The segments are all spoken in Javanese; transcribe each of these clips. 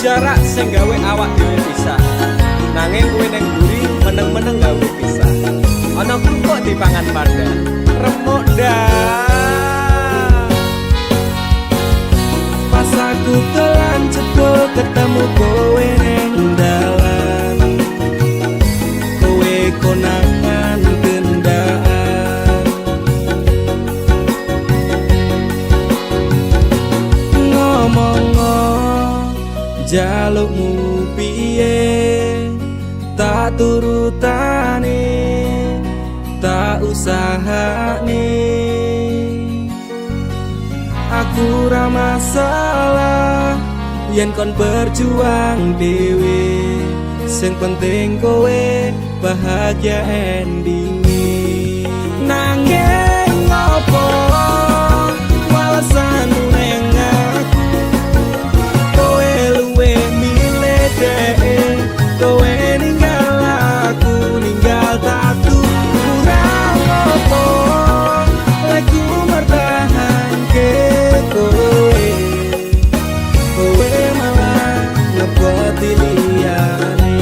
jarak sing gawe awak dhewe pisah. Nanging kowe ning mburi meneng-meneng gawe pisah. Ana kok dipangan panda. Remuk dah. Pas aku telan cebol ketemu kowe ning dalan. Kowe konangan gendaan. Ngomong jalukmu piye tak turutane tak usahane. Aku ra masalah yen kon berjuang dhewe, sing penting kowe bahagia endinge. Nanging ngopo walesanmu ning aku, kowe luwe milih dhewe, kowe ninggal aku ninggal tatu. Kurang ngopo aku mertahanke kowe, kowe malah ngeboti liyane.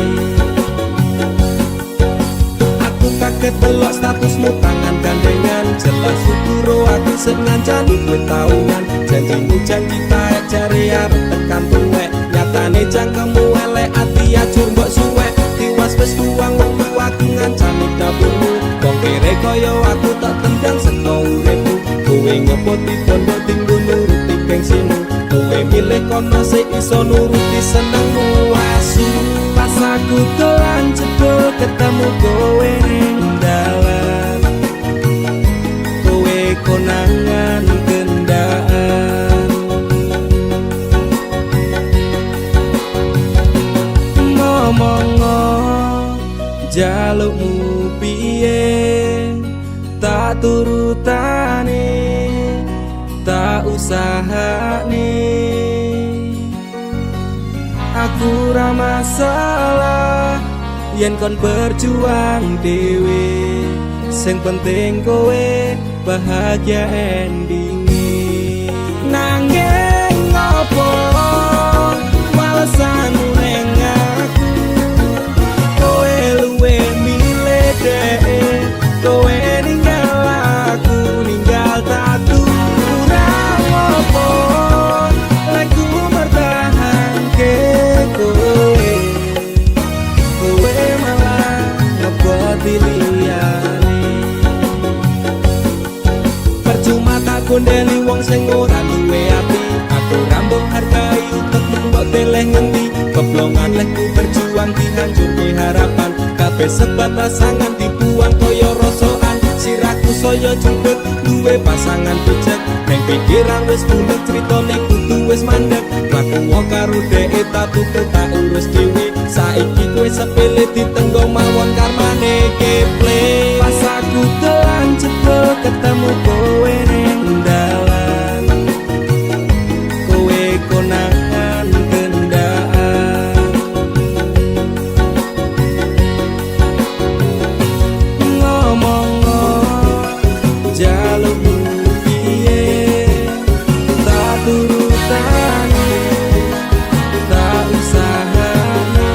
Aku kaget delok statusmu tangan gandengan, jelas syukuro aku sing ngancani kowe tahunan. Janjimu janji taek jare arep tekan tuwek, nyatane cangkemmu elek ati ajur mbok suwek. Tiwas wis buang wektu aku ngancani dapurmu, wong kere kaya aku tak tendang seko uripmu. Kowe ngepoti bondo tinggo nuruti gengsimu, kowe milih kono sik iso nuruti senengmu asu. Pas aku telan cebol ketemu kowe ning dalan, kowe konangan gendaan. Ngomong jalukmu piye tak turutane tak usahane. Aku ra masalah yen kon berjuang dhewe, sing penting kowe bahagia endinge. Nanging ngopo walesanmu ning aku, kowe luwe milih dhewe, kowe ninggal aku ninggal tatu. Kurang ngopo aku mertahanke kowe, kowe malah ngeboti liyane. Percuma tak gondeli wong sing ora duwe ati, aku ra mbok hargai utekmu mbok deleh ngendi. Keblongan lekku berjuang dihancurke harapan, kabeh sebatas sangan dibuang kaya rosokan. Sirahku saya jemput duwe pasangan pijak, neng pikiran wis bulet critane kudu wis mandek. Laku wong karo dhek tapi tak urus dhewe, saiki kowe sepele ditenggo mawon karmane keple. Pas aku telan cebol ketemu kowe ning dalan, kowe konangan gendaan. Ngomong jalukmu piye tak turutane tak usahane.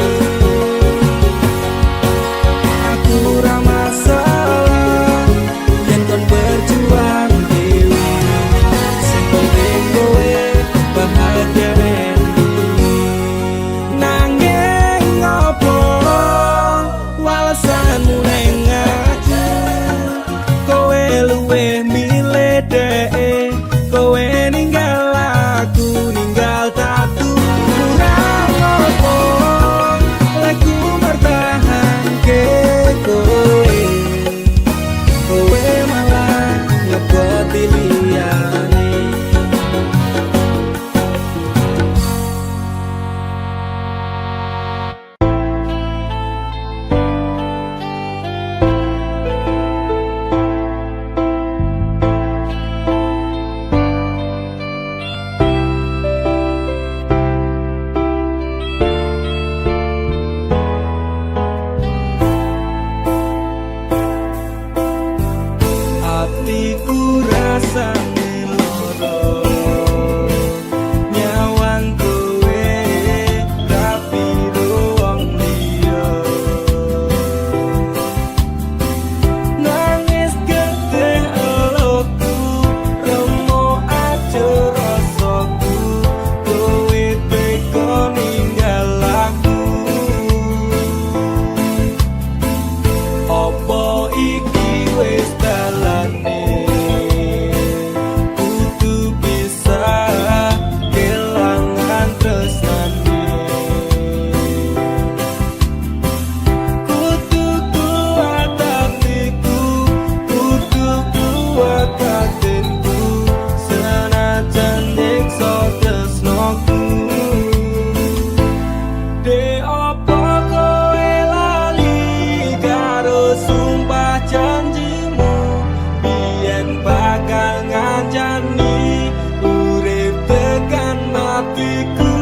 atiku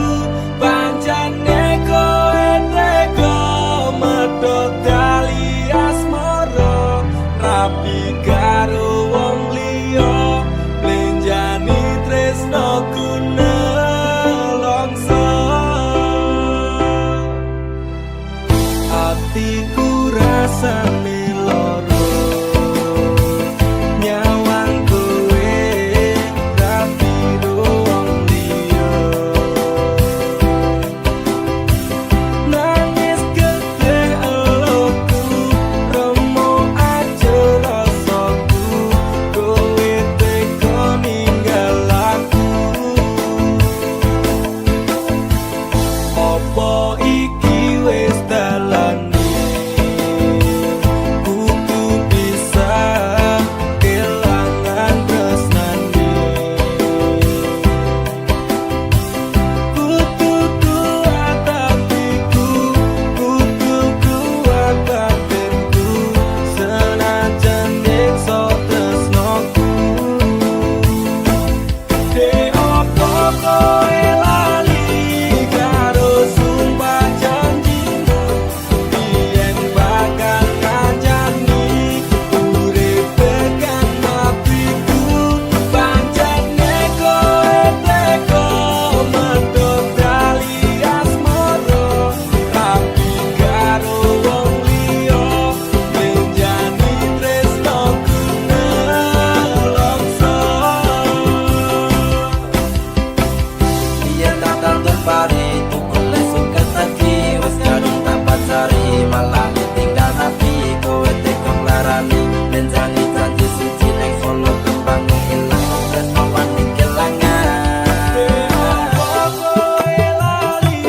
pancene kowe tega medhot tali asmara rapi karo wong liya blenjani tresnoku nelongso atiku rasane loro nyawang kowe rapi wong liya nangis gede eloku remo aja rasaku kowe tega ninggal aku opo iki wis dalane kudu bisa kelangan tresnane kudu kuat hatiku kudu kuat batinku senajan nyiksa tresnoku de opo kowe lali karo sumpah janjimu yen bakal kancani urip tekan matiku pancene kowe tega medhot tali asmara rapi karo wong liya blenjani tresnoku nelongso Yen takal tumpari tukul lesuk keteki wes kadung tak pacari malah ditinggal napi kowe tega nglarani benjani janji suci nek solo kembang ilang wes wani kelangan kowe lali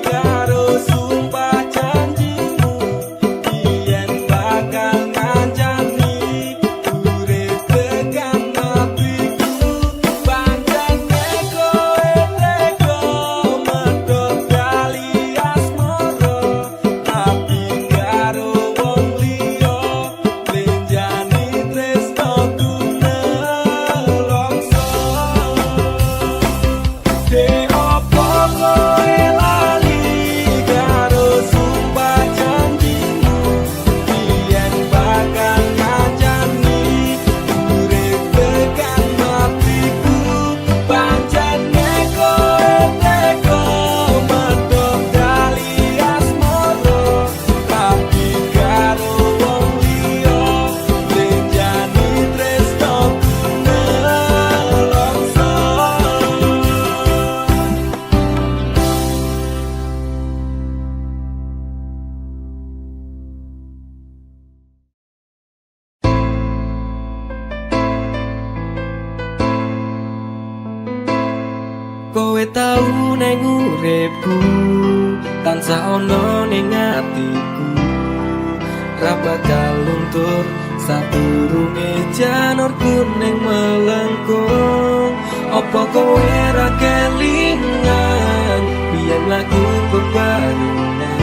karo sumpah janjimu yen bakal ngancani urip tekan matiku pancene kowe tega medhot tali asmara rapi karo wong liya blenjani tresnoku nelongso de opo kowe lali karo sumpah janjimu yen bakal ngancani urip tekan matiku pancene kowe tega medhot tali asmara rapi karo wong liya blenjani tresnoku nelongso kowe tau neng uripku tansah ono ning atiku ra bakal luntur sadurunge janur kuning melengkung apa kowe ra kelingan biyen lagu bebarengan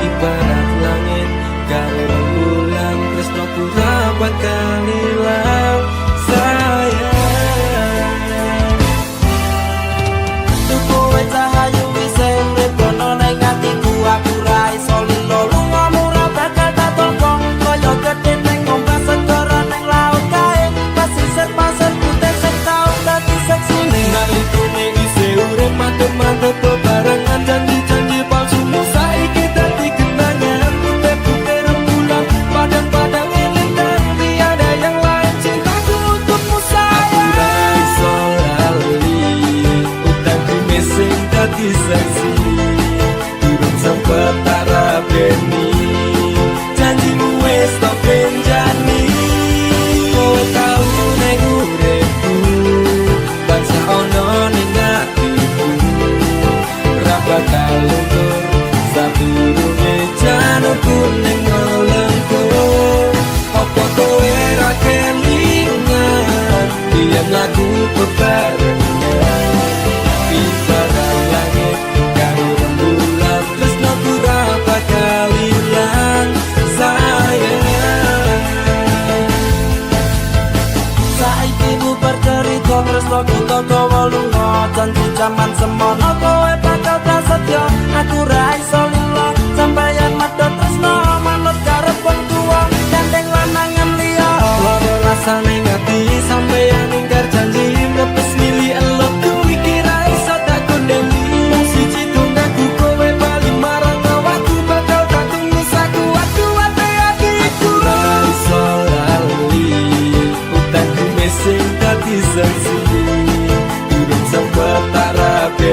ibarat langit karo rembulan tresnoku ra bakal ilang sayang kowe cahayu wis urip kono ning atiku aku ra iso lilo lungamu ra bakal tak tolong kaya gedhe ning ombak segara ning laut kae pasisir pasir putih sing tau dadi seksi ning zaman semono kowe bakal prasetyo aku ra iso lilo sampeyan medhot tresno manut karep wong tuwa gandeng lanangan liya loro rasane ngati sampeyan ingkar janji mlepes mili elok kuwi kira iso tak kondeni siji tunggaku kowe bali marang awakku bakal tak tunggu sakuat-kuat hatiku ra iso lali utangku mesing dadi saksi durung sempet tak rapi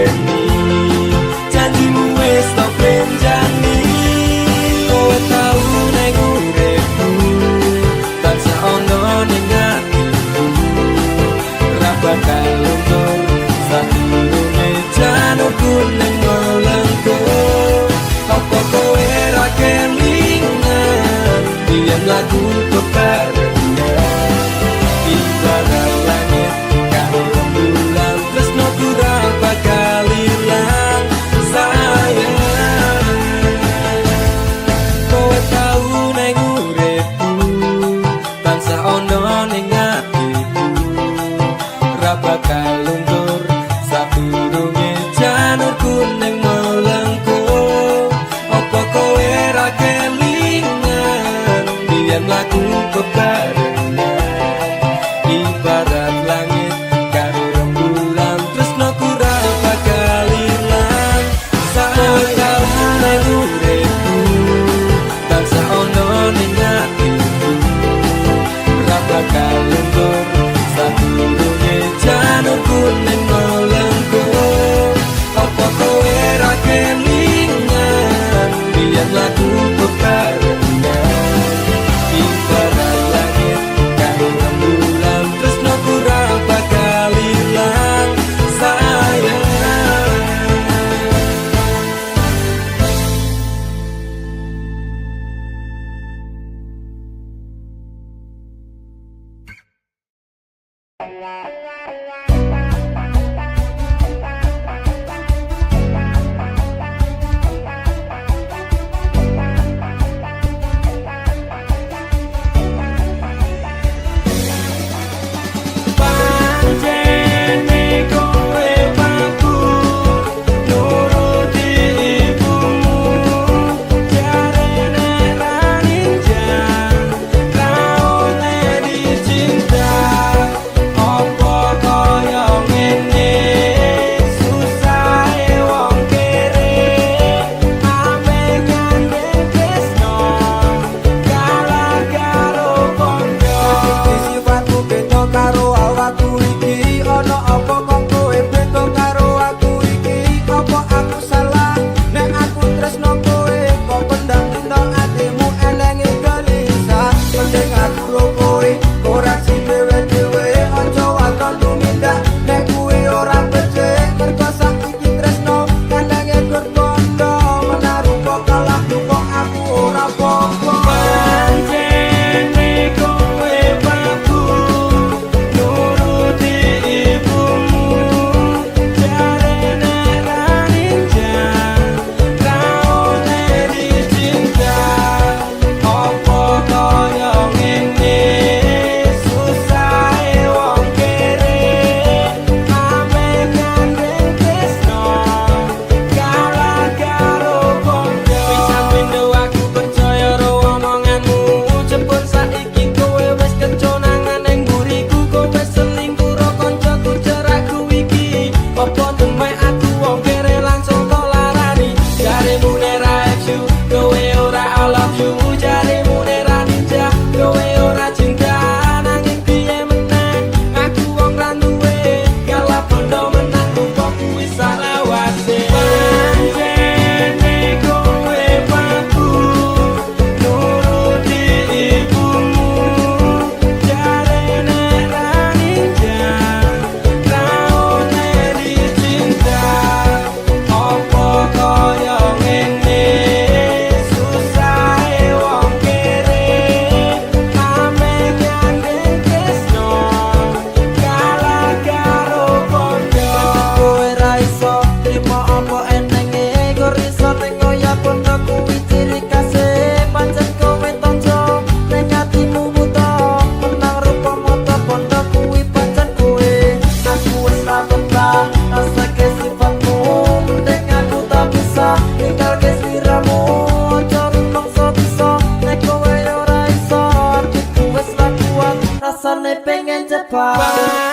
cepat.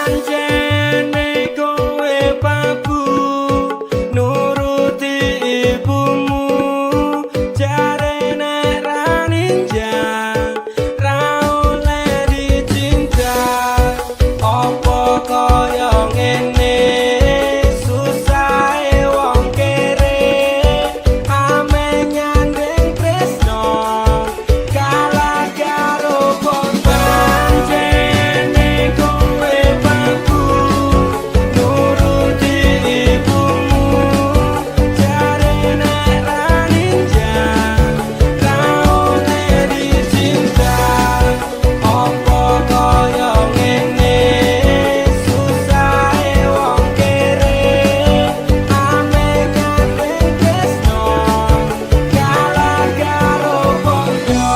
Pancene kowe babu nuruti ibumu, jarene ra ninja ra oleh dicinta. Apa kaya ngene susahe wong kere, ame nyanding tresno kalah karo bondo. Pancene kowe babu nuruti ibumu, jarene ra ninja ra oleh dicinta. Apa kaya ngene susahe wong kere, ame nyanding tresno kalah karo bondo.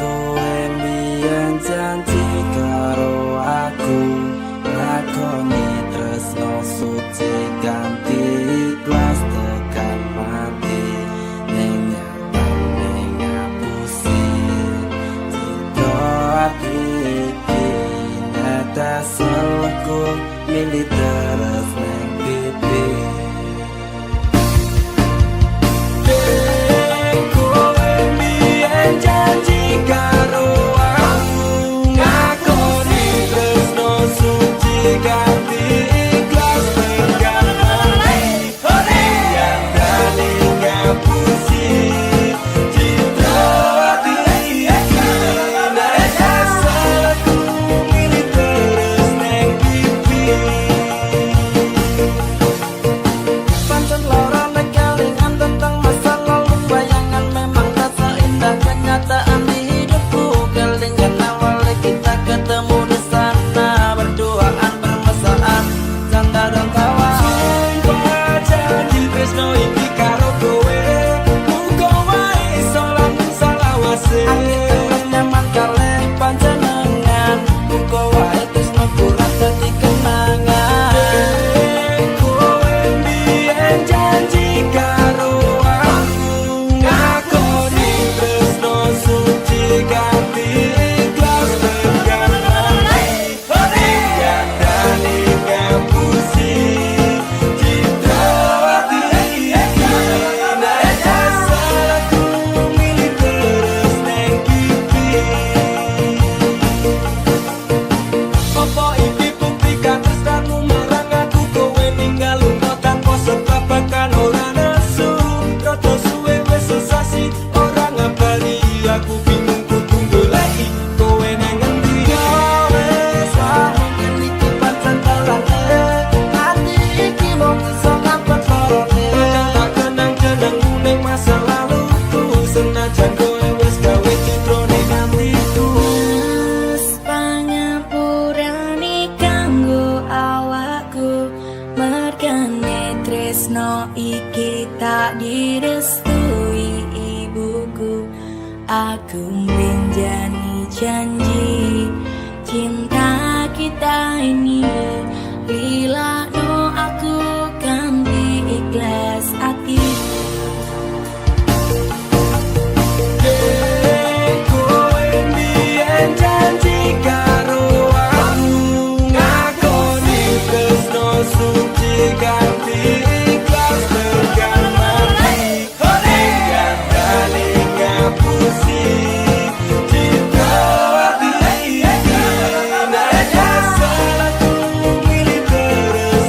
Kowe mbiyen janji karo aku, lakoni tresno suci ganti ikhlas tekan mati. Ning nyatane ngapusi cinta ati iki, netes selku milih terus neng pipi. Kowe mbiyen janji karo aku, ngakoni tresno suci ganti ikhlas tekan mati. Nyatane ngapusi cinta ati iki, netes selku milih terus neng pipi. Pancen lara nek kelingan tentang masa lalu, bayangan memang tak seindah kenyataan di hidupku. Kelingan awal kita ketemu di sana, berduaan bermesraan, canda dan tawa. Sumpah janji tresno iki karo kowe, muga wae iso langsung salawase. Ati terus nyaman kalih panjenengan, muga wae tresno kurang dadi kenangan. Kowe mbiyen janji karo aku, ngakoni tresno suci ganti ikhlas tekan mati. Nyatane ngapusi cinta ati iki, netes selku milih terus neng pipi. Apa iki bukti katresnanmu marang aku? Kowe ninggal lunga tanpa sebab bahkan ora nesu. Rada suwe wis sesasi ora ngabari aku, bingung kudu goleki kowe nang ngendi. Wes mungkin iki pancen dalane, ati iki mung iso ngapet lorone. Bakal tak kenang-kenangmu ning masa laluku, senajan kowe wis gawe citrane gantiku. Mas pangapurane kanggo awakku, mergane tresno iki tak direstui ibuku. Aku menjani janji cinta kita ini, lila no aku ganti ikhlas hati. Kowe mbiyen janji karo aku, ngakoni tresno suci ganti ikhlas tekan mati. Nyatane ngapusi cinta ati iki, netes selku milih terus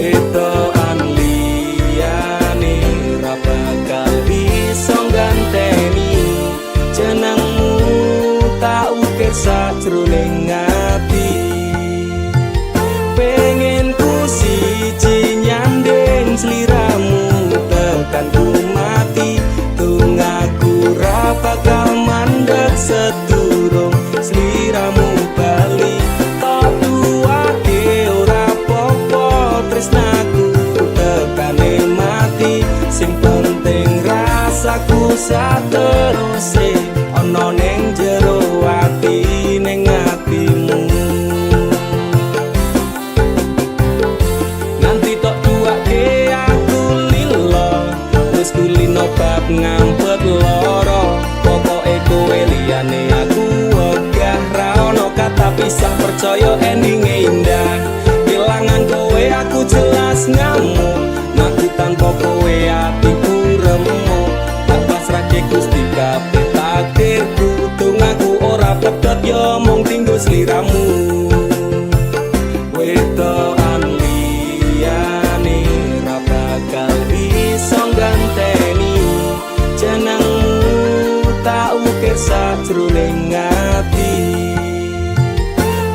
Wetokan liyane ra bakal bisa ganteni jenengmu tak ukir sajroning ati. Pengen ku siji nyanding sliramu tekan ku mati, tunggaku ra bakal mandeg sedurung sliramu bali. Tok duwake ora popo tresnaku tekane mati, sing penting rasaku sateruse ana ning jero ati ning atimu. Nganti tok duwake aku lilo wis kulino bab ngampet loro, pokoke kowe liyane aku wegah ra ono kata pisah, percaya endinge indah. Kelangan kowe aku jelas ngamuk, aku tanpa kowe atiku remuk. Tak pasrahke Gusti kabeh takdirku, tunggaku ora pedhot yo mung tinggo sliramu. Wetokan liyane ra bakal bisa ganteni jenengmu tak ukir sajroning ati.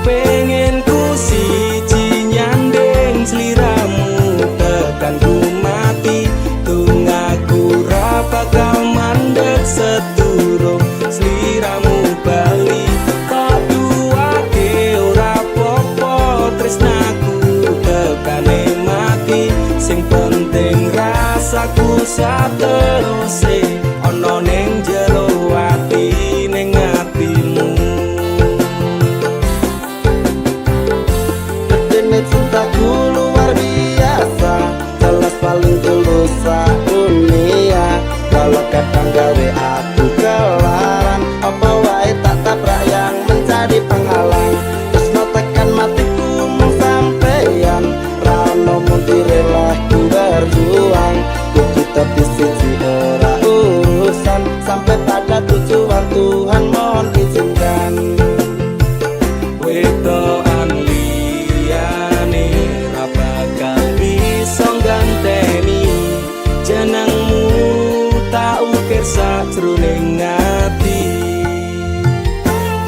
Pengen ku siji nyanding sliramu tekan ku mati, tunggaku ra bakal mandeg sedurung sliramu bali. Tak duwake ora popo tresnaku tekane mati, sing penting rasaku sateruse ana ning jero ati ning atimu. Dene cintaku luar biasa, jelas paling tulus dunia. Kalau kadang gawe aku kelaran, apa wae tak tabrak yang menjadi penghalang. Terus no tekan matiku mung sampeyan, rano mundire lah ku berjuang. Kudu tepi siji ora urusan, sampai pada tujuan Tuhan mohon izinkan. Wetokan liyane ra bakal bisa ganteni jenengmu tak ukir sajroning ati.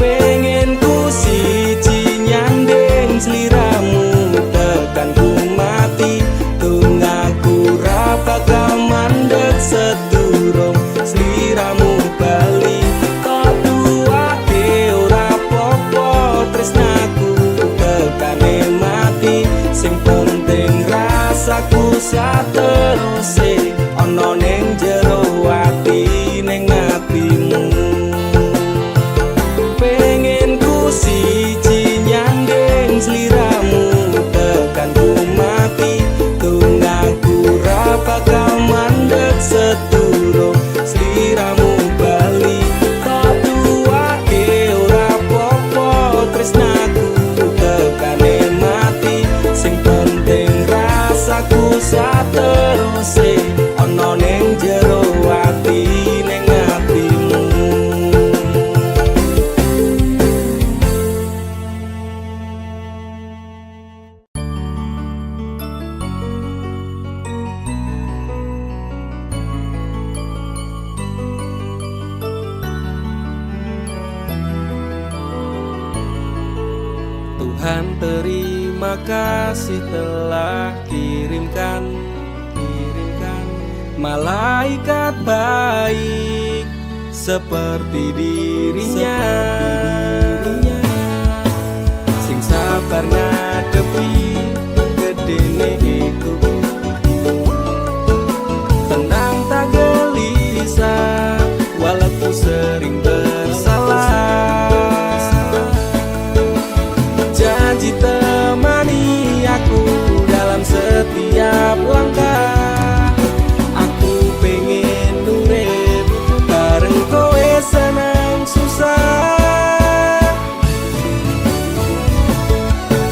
Pengen ku siji nyanding sliramu tekan ku mati, tunggaku ra bakal mandeg sedurung sliramu bali. Kok duwake ora popo tresnaku tekane mati, sing penting rasaku sateruse ana ning jero ati ning atimu. Pengen ku siji nyanding sliramu tekan ku mati, tunggaku ra bakal mandeg sedurung sliramu bali. Tak duwake ora popo tresnaku tekane mati, sing penting rasaku sateruse ana ning jero ati ning atimu. Tuhan terima kasih telah kirimkan malaikat baik seperti dirinya, sing sabar ngadepi gedene iku, tenang tak gelisah walaupun sering bersalah. Janji temani aku dalam setiap langkah, aku pengen urip bareng kowe senang susah.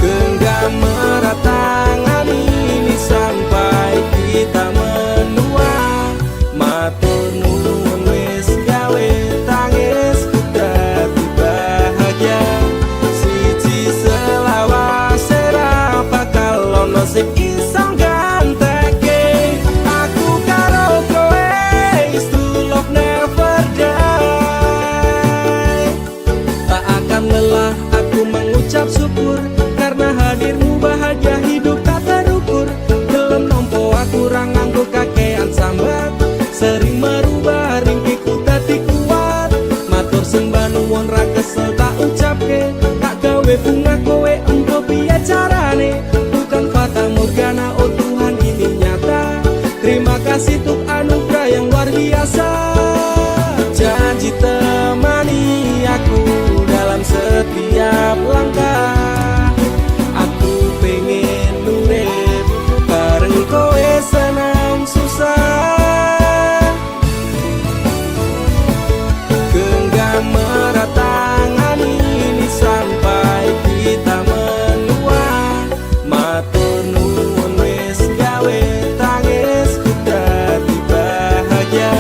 Genggam erat tangan ini sampai kita menua, matur nuwun wis gawe tangisku dadi bahagia. Siji selawas ora bakal ono sing iso susah. Genggam erat tangan ini sampai kita menua. Matur nuwun wis gawe tangisku dadi bahagia.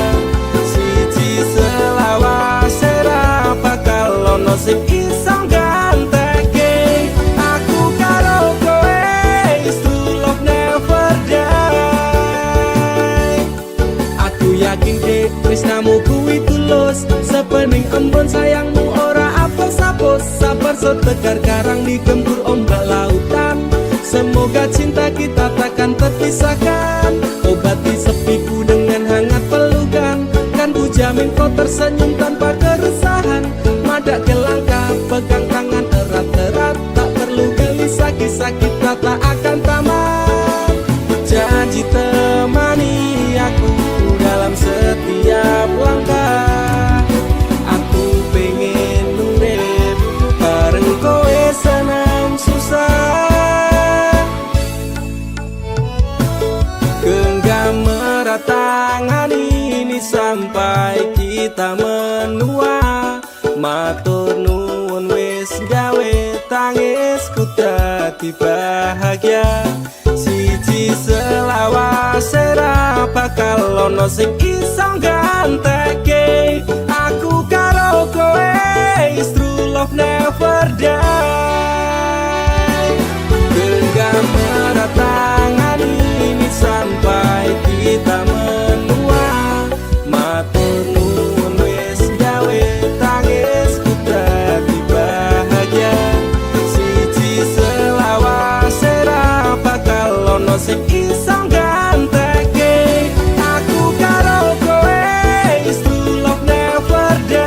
Siji selawase ra bakal ono sing iso gantekake. Aku karo kowe is true love never die. Aku yakin dek tresnamu kuwi tulus, sepening embun sayangmu ora apes-apes. Sabar setegar karang digempur ombak lautan. Semoga cinta kita takkan terpisahkan. Obati sepiku dengan hangat pelukan. Kan ku jamin kau tersenyum tanpa keresahan. Madak ke langkah, pegang tangan erat-erat. Tak perlu gelisah, kisah kita tak akan tamat. Janji temani aku dalam setiap langkah. Aku pengen urip bareng kowe senang susah. Genggam erat tangan ini sampai kita menua. Matur nuwun wis gawe tangisku dadi bahagia. Siji selawase ra bakal ono sing iso gantekake. Aku karo kowe is true love never die. Genggam erat tangan ini sampai kita menua. Matur nuwun wis gawe tangisku dadi bahagia. Siji selawase ra bakal ono sing iso gantekake. Aku karo kowe is true love never die.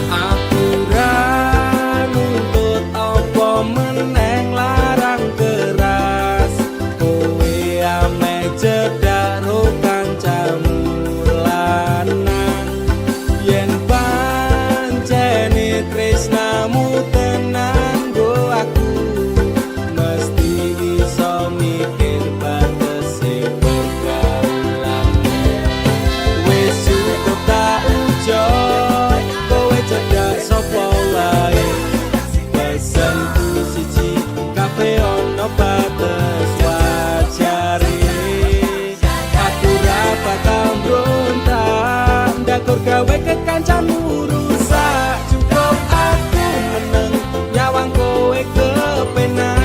Aku ra nuntut apa meneh larang keras. Kowe ame cedak ro kancamu lanang. Yen pancene tresnamu tenan go aku mesti iso mikir batese pergaulan. Wis cukup tak ujoy kowe cedak sapa wae. Pesanku siji kafe ono batas wajare. Aku ra bakal mbrontak ndakur gawe kekancanmu rusak. Cukup aku meneng nyawang kowe kepenak.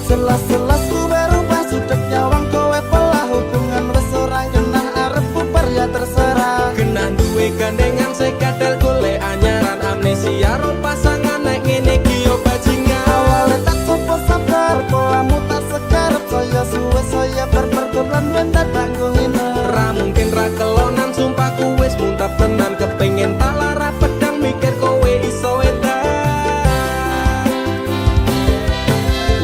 Selas-selas ku berubah sudek nyawang kowe pelah. Hubungan wis ora genah arep bubar ya terserah. Genah duwe gandengan sekadal golek anyaran. Amnesia ro pasangan nek ngene iki yo bajingan. Awale tak coba sabar poamu tak sekarep. Saya suwe saya berperbulan wendat tak ngene. Ra mungkin ra kelonan sumpahku wis muntap tenan. Kepengen tak lara pedang mikir kowe iso edan.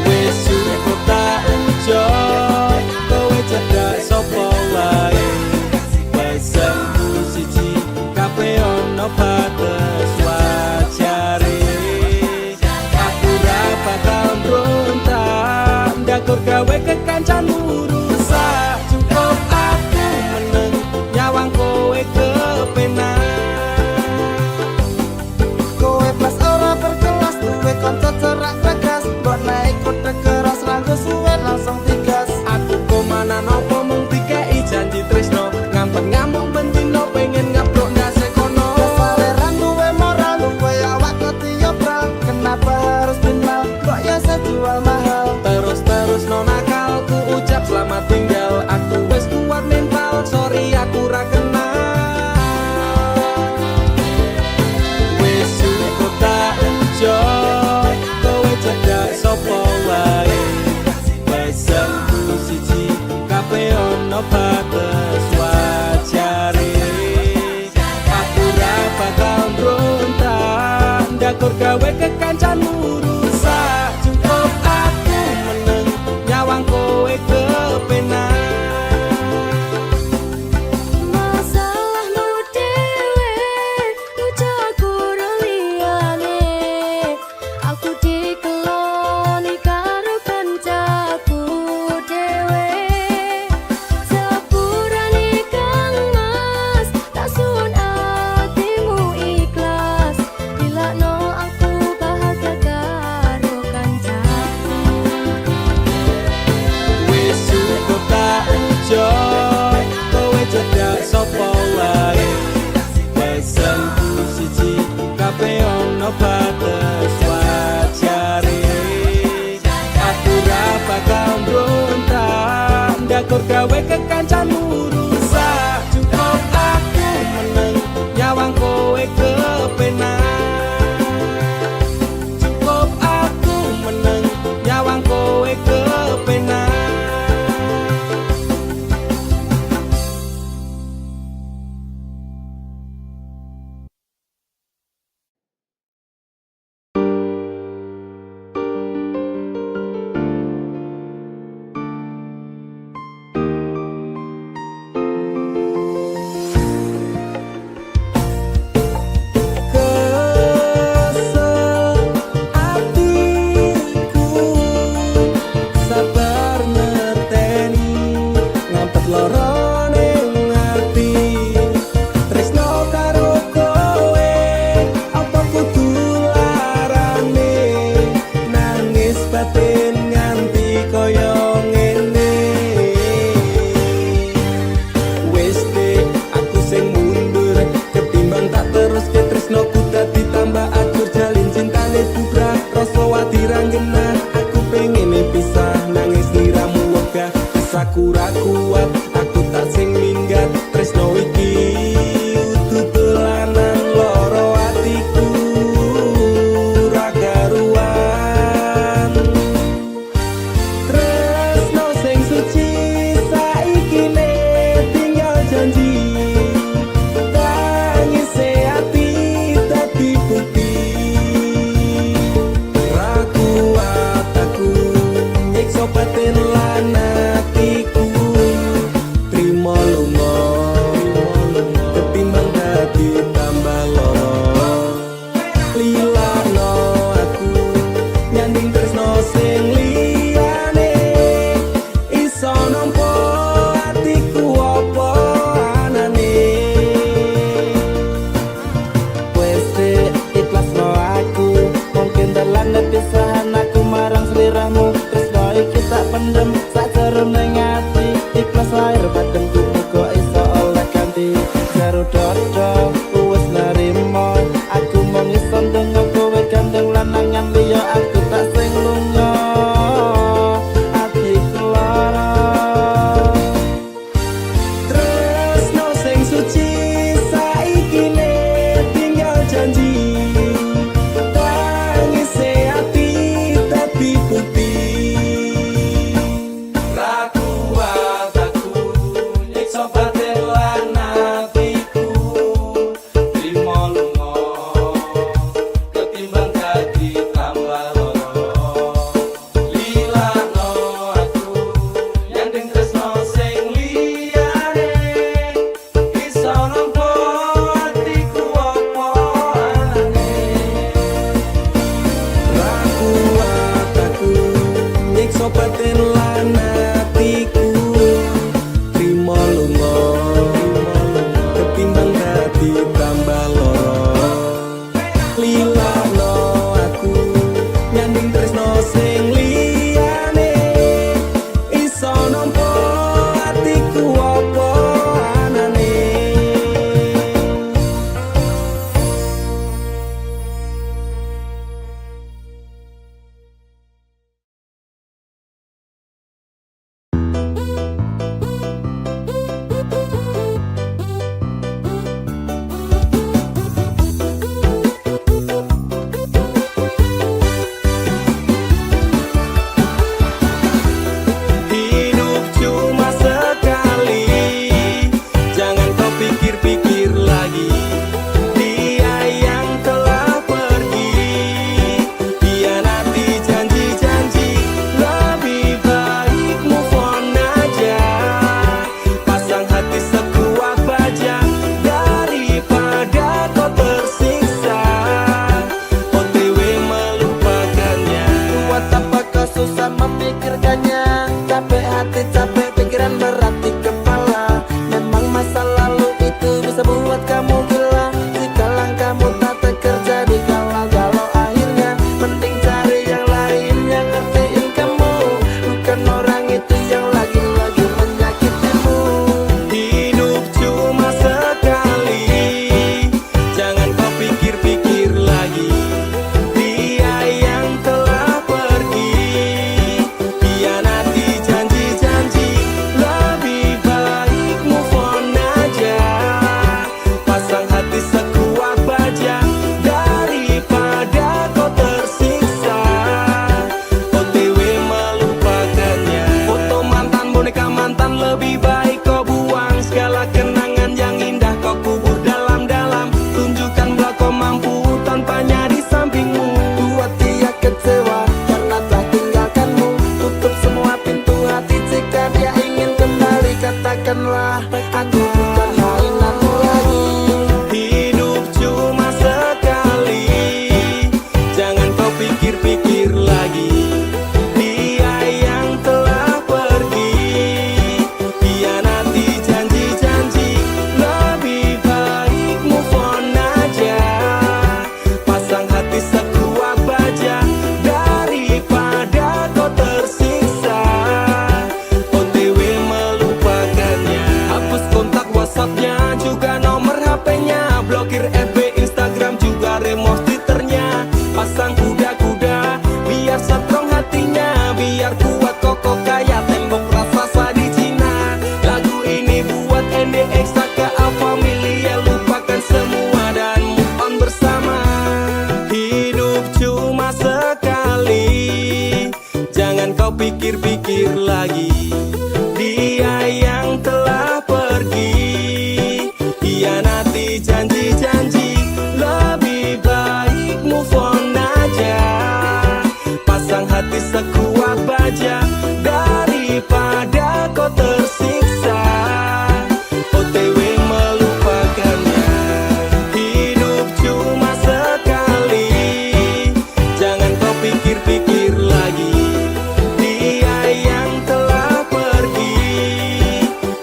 Wis cukup tak enjoy kowe cedak sapa wae. Pesanku siji kafe ono batas wajare. Aku ra bakal mbrontak ndakur gawe kekancanmu rusak. Cukup aku meneng nyawang kowe kepenak. Kowe pas ora berkelas duwe kanca cerak tegas. Mbok naik kode keras ranggo suwe langsung tigas. Aku komana nopo mung dikei janji tresno. Ngampet ngamuk bendino pengen ngabrok ndase kono. Kesaleran duwe moral duwe awak ketiobral. Kenapa harus binal kok ya saya jual mahal. Terus-terus no nakal ku ucap selamat tinggal. Aku tur gawe kekancanmu rusak. Cukup aku meneng nyawang kowe kepenak. Cukup aku meneng nyawang kowe kepenak. Sakura kuat, aku tak sing minggat. Tresno iki utuh dolanan loro atiku ra karuan. Tresno sing suci saiki ne tinggal janji. Tangise ati dadi bukti. Ra kuat aku nyiksa batin lan atiku. Trimo lunga ketimbang dadi tambah loro. Lilano aku nyanding tresno sing liyane. Iso nampa atiku apa anane. Wes ikhlasno aku, mungkin dalan pisahan aku marang sliramu. Tresno iki tak pendem sakjroning ati. Ikhlas lahir badanku kok iso oleh ganti. Karo dodo wis narimo, aku mung iso ndonga kowe gandeng lanangan liya. Aku tak sing lunga atiku lara. Tresno sing suci saiki ne tinggal janji. Tangise ati dadi bukti. Ra kuat aku nyiksa batin lan atiku. Trimo lunga ketimbang dadi tambah loro. Lilano aku nyanding tresno sing liyane. Iso nampa atiku apa anane. Ra kuat aku nyiksa batin lan atiku. Trimo lunga ketimbang dadi tambah loro. Lilano aku nyanding tresno sing liyane. Iso nampa atiku apa anane. Hidup cuma sekali, jangan kau pikir-pikir lagi. Dia yang telah pergi, hianati janji-janji. Lebih baik move on aja, pasang hati sekuat baja daripada kau tersiksa. OTW melupakannya. Buat apa kau susah memikirkannya? Capek hati, capek pikiran, berat di kepala. Memang masa lalu itu bisa buat kamu gila. Jika langkahmu tak terjadi galau-galau akhirnya, mending cari yang lain yang ngertiin kamu. Bukan orang itu yang lagi-lagi menyakitimu. Hidup cuma sekali, jangan kau pikir-pikir lagi. Dia yang telah pergi, hianati janji-janji. lagi. Dia yang telah pergi, hianati janji-janji, lebih baik move on aja. Pasang hati sekuat baja daripada kau tersiksa. OTW melupakannya, hidup cuma sekali. Jangan kau pikir-pikir lagi. Dia yang telah pergi,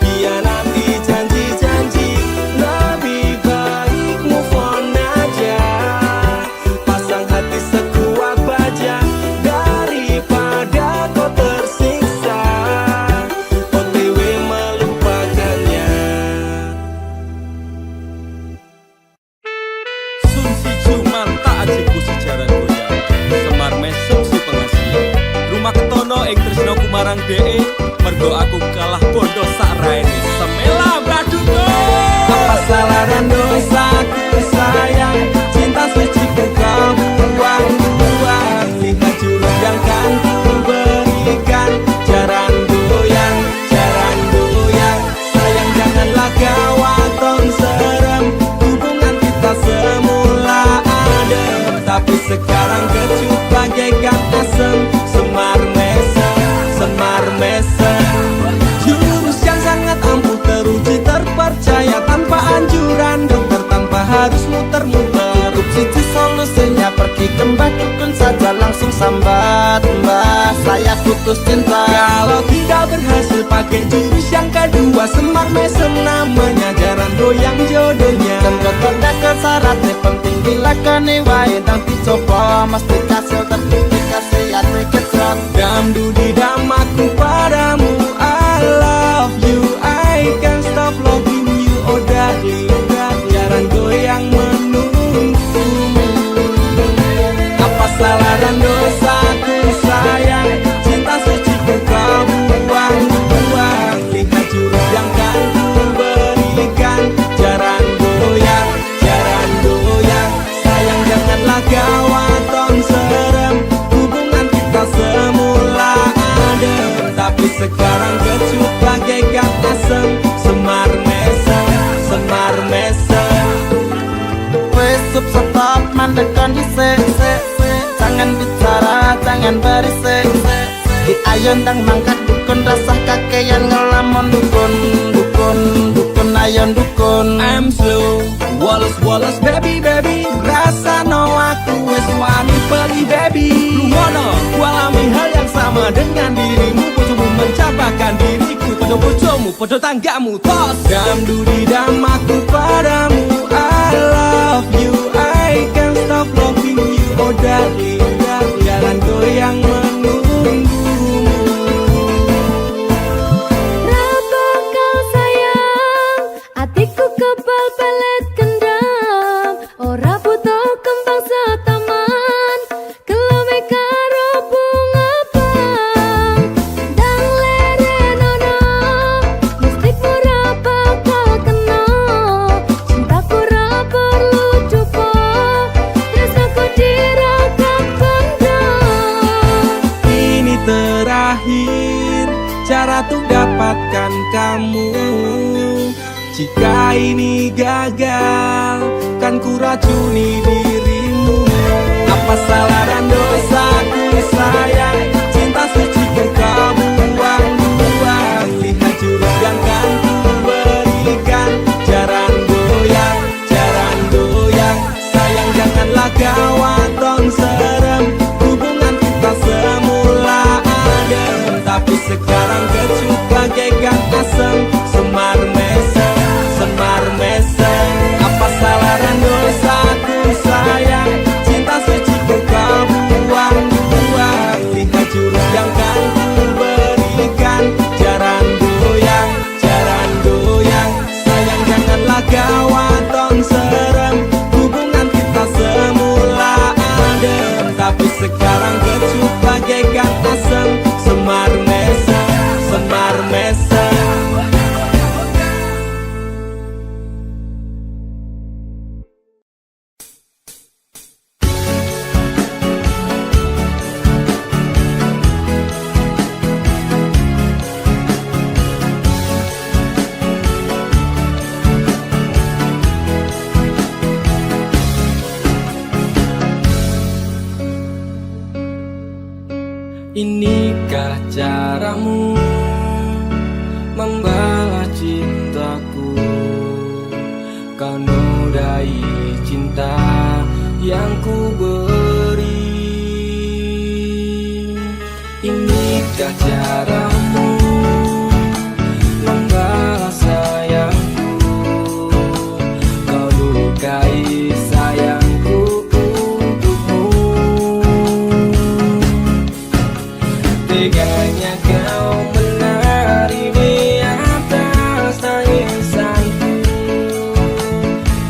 hianati janji-janji, lebih baik move on aja. Pasang hati sekuat baja daripada kau tersiksa. OTW melupakannya. Sun si cuman tak ajiku sejarah goyang, Semar mesem si pengasih. Rumah ketono ing tresno kumarang DE, mergo aku kalah bondo sak raine. Semela baduko. Apa salah dan dosaku sayang, cinta suci ku kau buang-buang. Lihat jurus yang kan ku berikan, jaran goyang, sayang janganlah kau atom serem. Hubungan kita semula adem, tapi sekarang kecut bagaikan asem. Semar mesem, jurus yang sangat ampuh, teruji, terpercaya, tanpa anjuran dokter, tanpa harus muter-muter. Cici solusinya pergi ke Mbah Dukun saja, langsung sambat, Mbah saya putus cinta. Kalau tidak berhasil pakai jurus yang kedua, Semar mesem namanya, jaran goyang jodohnya. Tanda ke syaratnya penting dilakoni wae, dan dicoba mesti kasil terbukti kasih hati kecot. Damdu di damaku padamu, I love you, I can't stop loving you, oh darling, jaran goyang menunggumu. Apa salah dan dosaku sayang, cinta suci ku kau buang-buang. Lihat jurus yang kan ku berikan, jaran goyang, sayang janganlah kau atom serem. Hubungan kita semula adem, tapi sekarang kecut bagaikan asem. Semar mesem. Wes stop mandekan dhisik, jangan bicara, jangan berisik. Di ayon tang mangkat dukun, rasah kakean ngelamun dukun, ayon dukun. I'm slow, Wallace baby, rasa no aku wes wani peli baby. Rumono, ku alami hal yang sama dengan dirimu, bojomu mencapakan diriku, bojomu, bojo tanggamu, tos. Damdu di damaku padamu, I love you, I can't stop loving you, oh darling, jalan goyang menunggumu. Berapa kau sayang, hatiku kebal pelet kendam. Ora butuh kembang setaman, kelome karo bunga pang. Dang lerenono, mistik ora bakal kena. Cintaku ora perlu coba, tresnaku diragam pendam. Ini terakhir cara untuk dapatkan kamu. Jika ini gagal, kan ku racuni dirimu. Apa salah dan dosaku sayang, cinta suci ku kau buang-buang. Lihat jurus yang kan ku berikan, jaran goyang, sayang janganlah kau atom serem. Hubungan kita semula adem, tapi sekarang kecut bagaikan asem. Semar mesem, apa salah dan dosaku sayang, cinta suci ku kau buang-buang. Lihat ku beri. Inikah caramu membalas sayangku? Kau lukai sayangku untukmu. Teganya kau menari di atas tangisanku.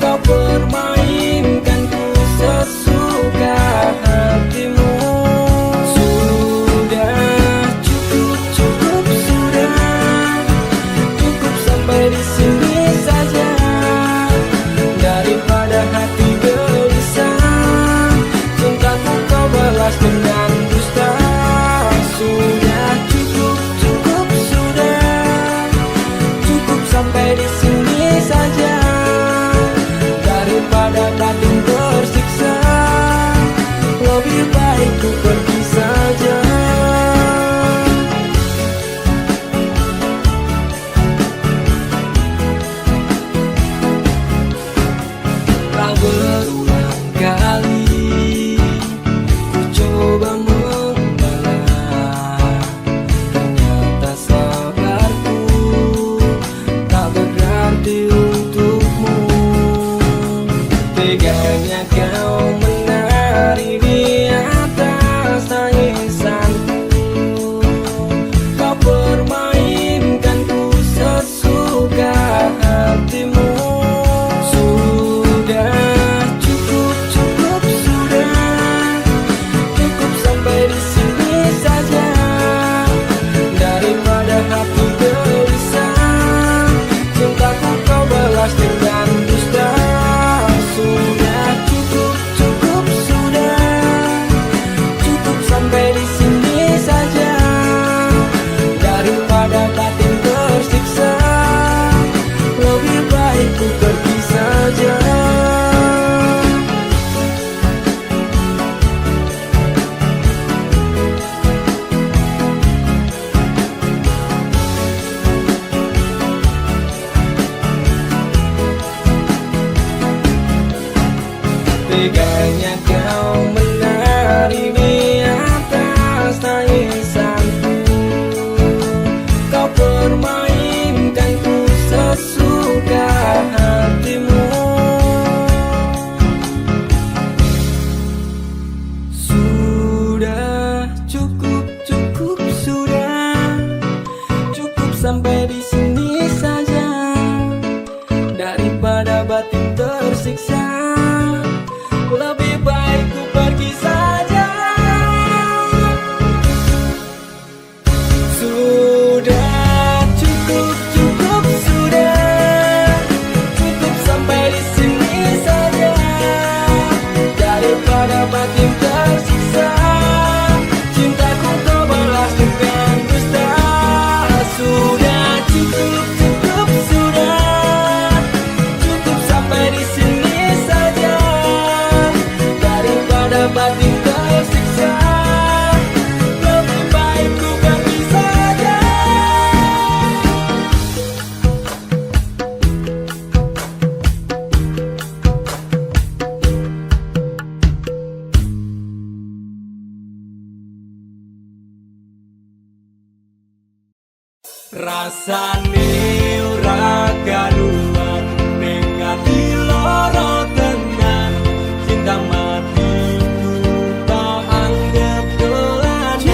Kau permainkanku sesuka hatimu. Sudah cukup, cukup sudah. Cukup sampai di sini saja. Daripada hati gelisah, cintaku kau balas dengan dusta. Sudah cukup, cukup sudah. Cukup sampai di sini saja. Daripada batin tersiksa, lebih baik ku pergi saja. Telah berulang kali ku coba membalas, ternyata sabarku tak berarti untukmu. Teganya kau menari di atas tangisanku. Kau permainkanku sesuka hatimu. Sudah cukup, cukup sudah. Cukup sampai di sini saja. Daripada hati gelisah, cintaku kau balas dengan dusta. Sudah cukup, cukup sudah. Cukup sampai di sini saja. Daripada batin tersiksa, lebih baik ku pergi saja. Teganya kau menari di atas tangisanku. Kau permainkanku sesuka hatimu. Sudah cukup, cukup sudah. Cukup sampai di sini saja. Daripada batin tersiksa, lebih baik ku pergi saja. Sudah cukup, cukup sudah. Cukup sampai di sini saja. Daripada batin tersiksa, cintaku kau balas dengan dusta. Sudah cukup, cukup sudah. Cukup sampai di sini saja. Daripada batin tersiksa, lebih baik ku pergi saja. Rasane ora karuan ning ati lara tenan. Cinta matiku tak anggap dolanan.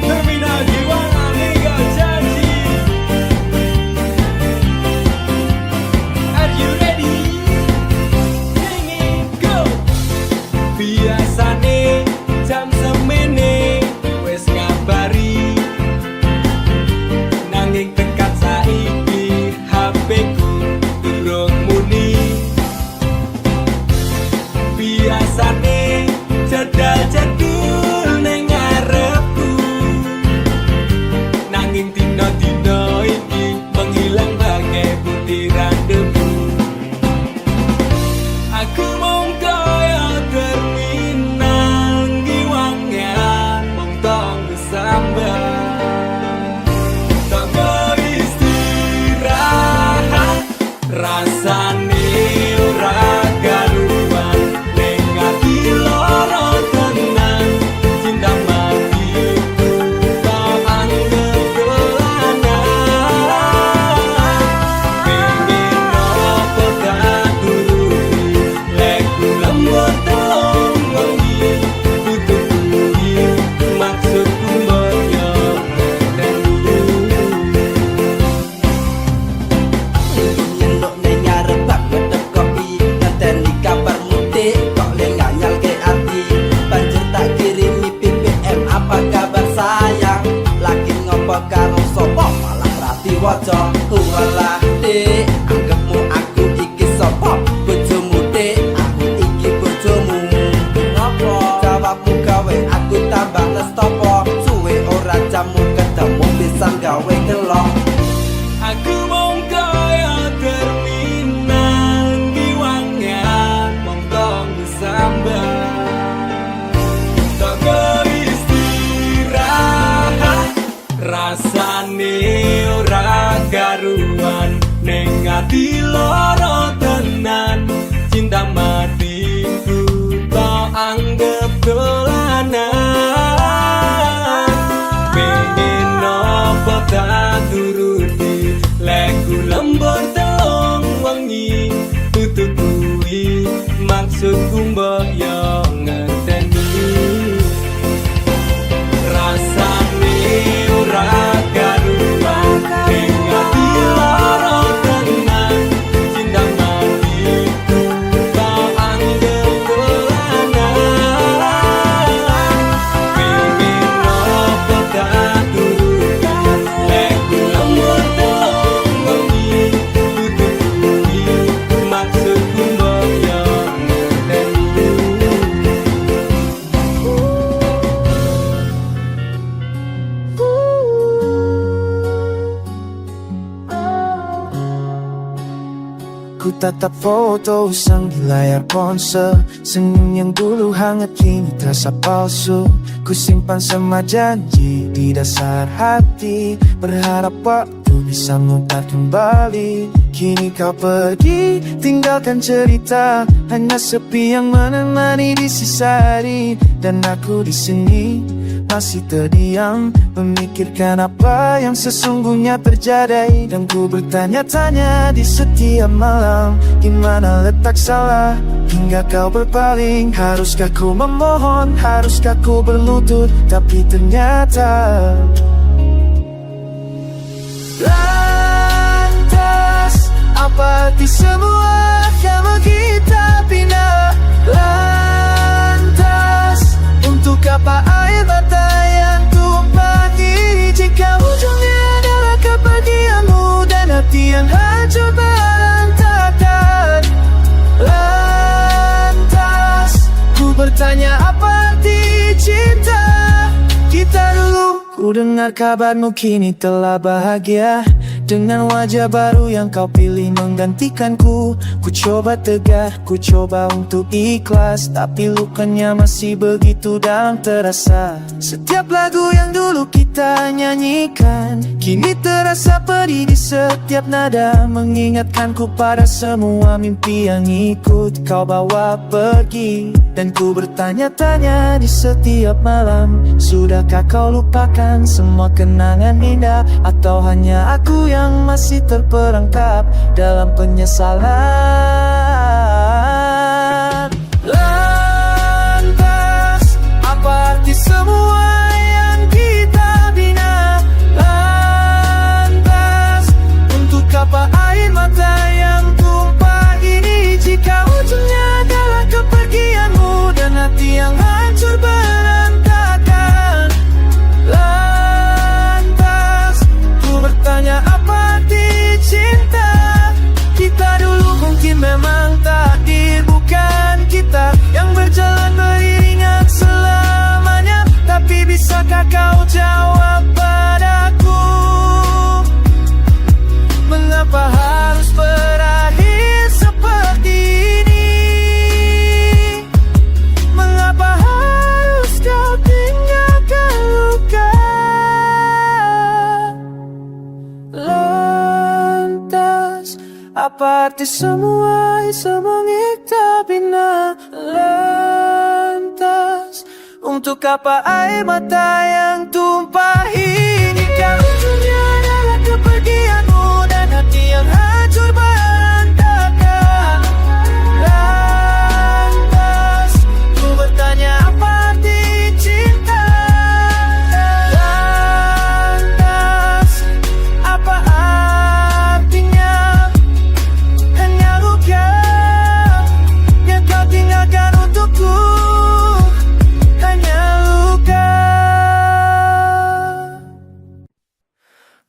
Terminal jiwa amiga janji. Are you ready? Singing go. Biasane jam semene wis ngabari, nanging tekan saiki HP ku durung muni. Biasane jadal-jadul ning ngarepku, nanging dina-dina iki menghilang bagai butiran debu. Aku mung kaya terminal ngiwangan mung tong sambat. Tak beristirahat ati loro tenan, cinta matiku kau anggap dolanan. Pengen nopo tak turuti, leku lembur telung wengi. Tutu kuwi maksudku mbok yo ngerteni. Rasane ora karuan, ning ati lara tenan, cinta matiku kau anggap dolanan. Pengen nopo tak turuti, leku lembur telung wengi. Tutu kuwi maksudku mbok yo ngerteni. Ku tatap foto usang di layar ponsel, senyum yang dulu hangat kini terasa palsu. Ku simpan semua janji di dasar hati, berharap waktu bisa mutar kembali. Kini kau pergi, tinggalkan cerita, hanya sepi yang menemani di sisa hari. Dan aku di sini masih terdiam, memikirkan apa yang sesungguhnya terjadi. Dan ku bertanya-tanya di setiap malam, di mana letak salah hingga kau berpaling. Haruskah ku memohon, haruskah ku berlutut, tapi ternyata lantas apa arti semua yang kita bina? Lantas untuk apa air mata yang tumpah ini, jika ujungnya adalah kepergianmu dan hati yang hancur berantakan? Lantas ku bertanya apa arti cinta kita dulu? Ku dengar kabarmu kini telah bahagia dengan wajah baru yang kau pilih menggantikanku. Ku coba tegar, ku coba untuk ikhlas, tapi lukanya masih begitu dalam terasa. Setiap lagu yang dulu kita nyanyikan kini terasa pedih di setiap nada, mengingatkanku pada semua mimpi yang ikut kau bawa pergi. Dan ku bertanya-tanya di setiap malam, sudahkah kau lupakan semua kenangan indah, atau hanya aku yang masih terperangkap dalam penyesalan? Lantas apa arti semua yang kita bina? Lantas untuk apa air mata yang tumpah ini, jika ujungnya adalah kepergianmu dan hati yang hancur berantakan? Lantas ku bertanya apa arti cinta kita dulu? Mungkin memang takdir bukan kita yang berjalan beriringan selamanya, tapi bisakah kau jawab padaku, mengapa harus berakhir seperti ini? Mengapa harus kau tinggalkan luka? Lantas apa arti semua kita bina? Lantas untuk apa air mata yang tumpah ini, jika ujungnya adalah kepergianmu dan hati yang hancur berantakan? Lantas ku bertanya apa arti cinta? Lantas apa artinya hanya luka yang kau tinggalkan untukku? Hanya luka.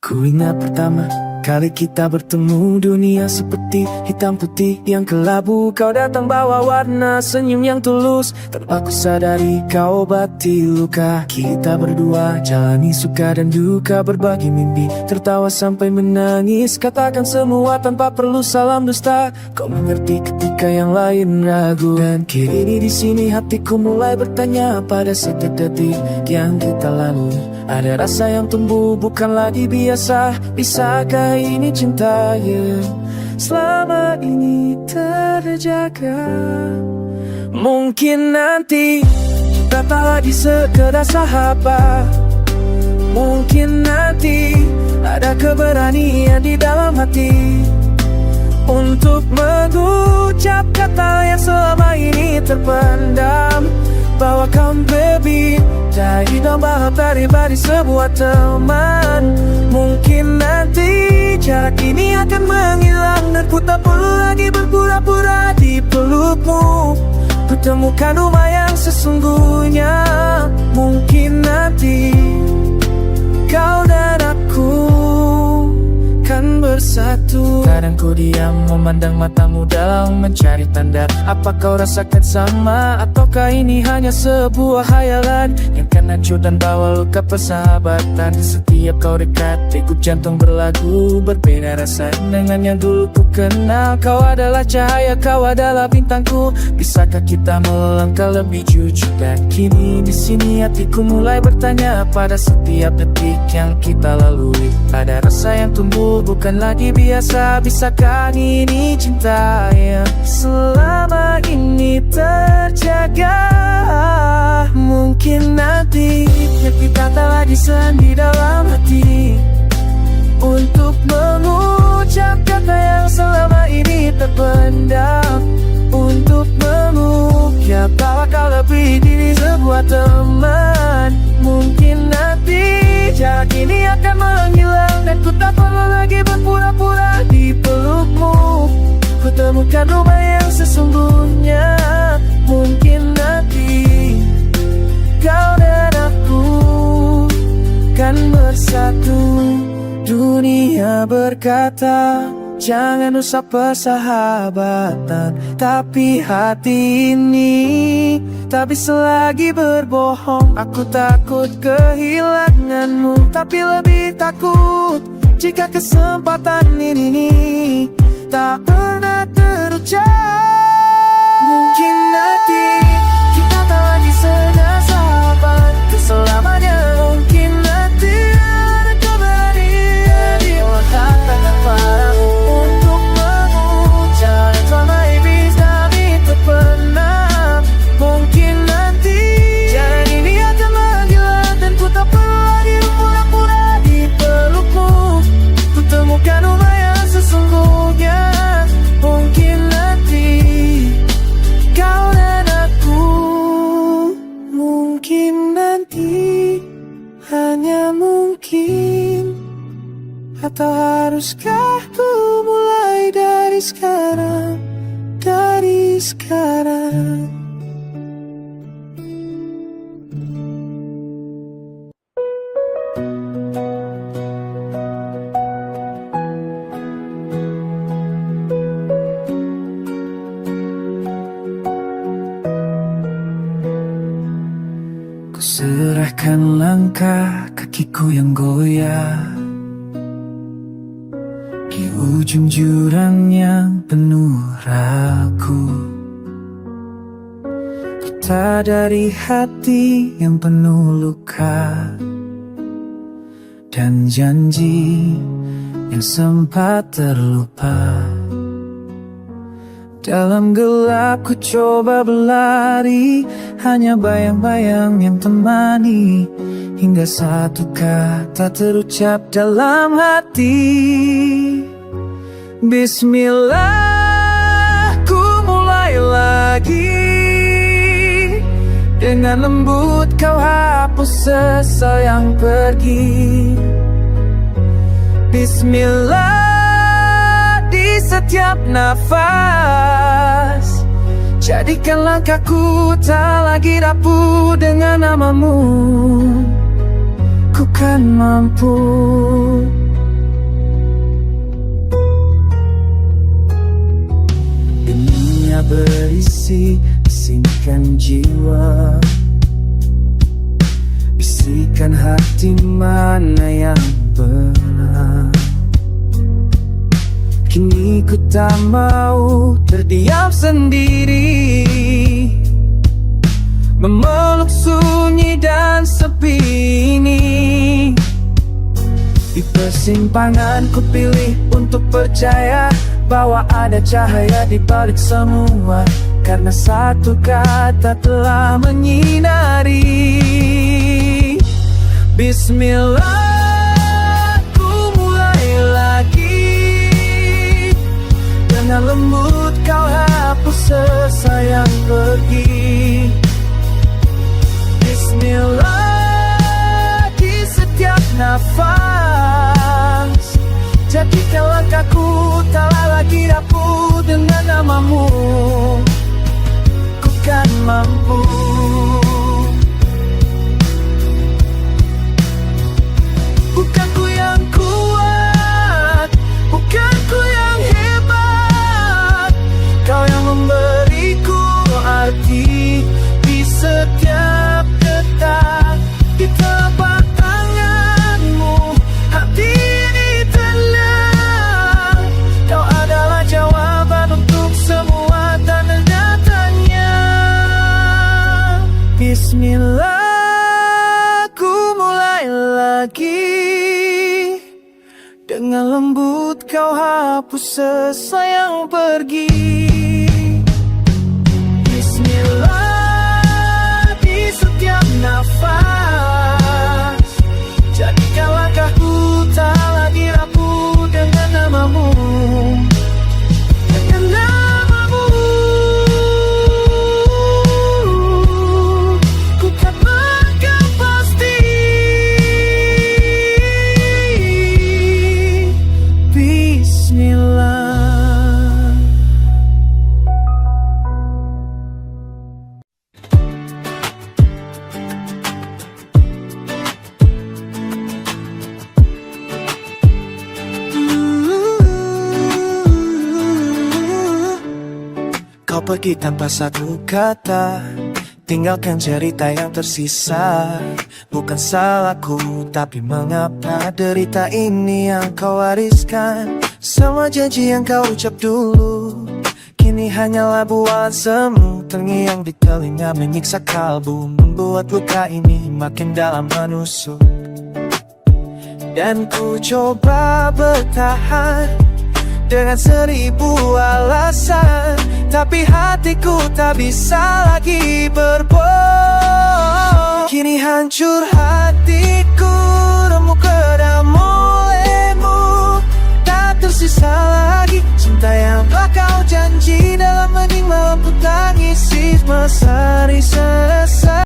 Ku ingat pertama kali kita bertemu, dunia seperti hitam putih yang kelabu. Kau datang bawa warna senyum yang tulus, tanpa ku sadari kau obati luka. Kita berdua jalani suka dan duka, berbagi mimpi, tertawa sampai menangis, katakan semua tanpa perlu salam dusta. Kau mengerti ketika yang lain ragu, dan kini di sini hatiku mulai bertanya pada setiap detik yang kita lalui. Ada rasa yang tumbuh bukan lagi biasa, bisakah ini cinta? selama ini terjaga. Mungkin nanti kita tak lagi sekedar sahabat. Mungkin nanti ada keberanian di dalam hati untuk mengucap kata yang selama ini terpendam, bahwa kau lebih dari tambah pribadi sebuah teman. Mungkin nanti jarak ini akan menghilang dan ku tak perlu lagi berpura-pura di pelukmu. Ku temukan rumah yang sesungguhnya. Mungkin nanti kau dan aku kan bersatu. Kadang ku diam memandang matamu dalam mencari tanda. Apa kau rasakan sama? Ataukah ini hanya sebuah hayalan yang kan hancur dan bawa luka persahabatan? Setiap kau dekat, degup jantung berlagu. Berbeda rasa dengan yang dulu ku kenal. Kau adalah cahaya, kau adalah bintangku. Bisakah kita melangkah lebih jujur? Dan kini di sini hatiku mulai bertanya, pada setiap detik yang kita lalui ada rasa yang tumbuh, bukan lagi biasa. Bisakah ini cinta yang selama ini terjaga? Mungkin nanti kita tak lagi sendiri dalam hati untuk mengucap kata yang selama ini terpendam, untuk mengukir bahwa kau lebih dari sebuah teman. Mungkin nanti jarak ini akan menghilang dan ku tak perlu lagi berpura-pura di pelukmu. Ku temukan rumah yang sesungguhnya. Mungkin nanti kau dan aku kan bersatu. Dunia berkata jangan usah persahabatan, tapi hati ini tak bisa lagi berbohong. Aku takut kehilanganmu, tapi lebih takut jika kesempatan ini tak pernah terucap. Mungkin nanti kita tak lagi sekedar sahabat selamanya. Mungkin nanti ada keberanian di tangan padamu untuk mengucap selama ini kami terpendam. Mungkin nanti jalan ini akan menghilang dan ku tak perlu lagi pura-pura di pelukmu. Ku temukan rumah yang sesungguhnya. Mungkin nanti kau dan aku. Mungkin nanti, hanya mungkin. Atau haruskah ku mulai dari sekarang? Dari sekarang. Ku serahkan langkah kakiku yang goyah di ujung jurang yang penuh ragu. Kita dari hati yang penuh luka dan janji yang sempat terlupa. Dalam gelap ku coba berlari, hanya bayang-bayang yang temani, hingga satu kata terucap dalam hati. Bismillah, ku mulai lagi. Dengan lembut kau hapus sesal yang pergi. Bismillah, di setiap nafas, jadikan langkahku tak lagi rapuh. Dengan namamu ku kan mampu. Dunia berisi bisikan jiwa, bisikan hati mana yang benar. Kini ku tak mau terdiam sendiri, memeluk sunyi dan sepi ini. Di persimpangan ku pilih untuk percaya bahwa ada cahaya di balik semua, karena satu kata telah menyinari. Bismillah, ku mulai lagi. Dengan lembut kau hapus sesa yang pergi. Bismillah, di setiap nafas, jadikan langkahku tak lagi rapuh. Dengan namamu ku kan mampu. Bukan ku yang kuat, bukan ku yang hebat, kau yang memberiku arti di setiap detak. Di telapak tanganmu hati ini tenang. Kau adalah jawaban untuk semua tanda tanya. Bismillah, ku mulai lagi. Dengan lembut kau hapus sesa yang pergi. Bismillah, di setiap nafas, jadikan langkahku tak lagi rapuh. Dengan namamu, dengan namamu, ku kan melangkah pasti. Bismillah. Kau pergi tanpa satu kata, tinggalkan cerita yang tersisa. Bukan salahku, tapi mengapa derita ini yang kau wariskan? Semua janji yang kau ucap dulu kini hanyalah buah semu, terngiang di telinga menyiksa kalbu, membuat luka ini makin dalam menusuk. Dan ku coba bertahan dengan 1000 alasan, tapi hatiku tak bisa lagi berbohong. Kini hancur